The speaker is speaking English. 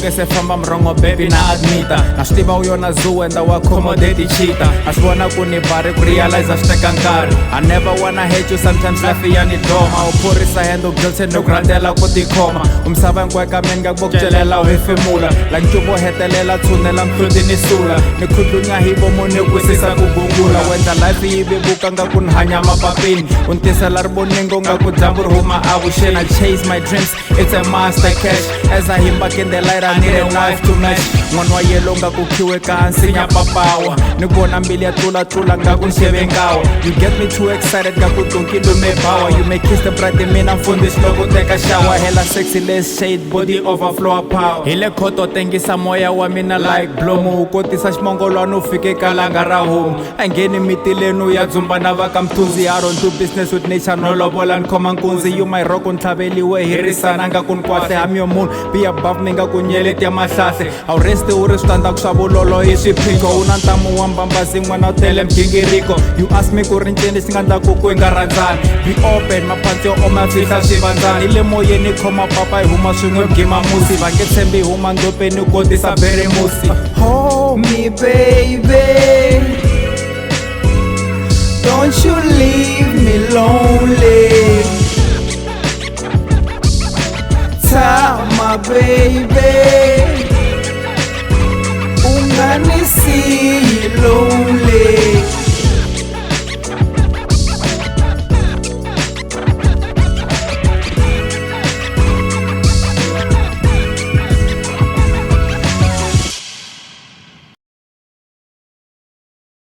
ungese famba mrongo baby na admita na swi tiva u yona zoo enda wa accommodate cheater a swi vona ku ni bari ku realize swi teka nkarhi I never wanna hate you sometimes life ya ni doma u phorisa hand u guilty no grandela ku tikhoma umsava hinkweka meni nga ku celela u hefemula la ncuvo hetelela tshunela mhloti ni sula ni khudlunya hi vomo ni kwisisa ku gungula wendla life yi vevuka nga ku ni hanya mapapini u ntisela rivoningo nga ku dyambu ri huma avuxeni I chase my dreams it's a master cash as I him back in the light I need a knife to match n'wana wa yelo nga ku khiwe ka nsinya papawa ni vona mbili ya tlula nga ku nxeve ngawa you get me too excited nga ku tlunkilume bawa you may kiss the bride mina mfundisi loko teka shower hella sexy less shade body overflow power hi le khoto tengisa moya wa mina like blomo u kotisa ximongolwana u fike ka langa ra home a ngheni mitileni u ya dzumba na va ka mthunzi I don't do business with nature no lovola ni khoma nkunzi you my rock ntlhaveliwe hirisana nga ku ni kwahle I'm your moon be above me nga ku nyeleti ya mahlahle a wu resti u ri switandzhaku swa vulolo hi swiphiqo u na ntamu wa mbambazi n'wana u tele migingiriko you ask me ku ri ncini xi nga ndlaku ku hi nga rhandzani be open maphansi yo oma fihla swivandzani hi le moyeni khoma papa hi huma swin'we gima musi va nge tshembi hi huma ndlopeni u kotisa bere musi Hold me baby, don't you leave me lonely. Tama baby, unganisiyi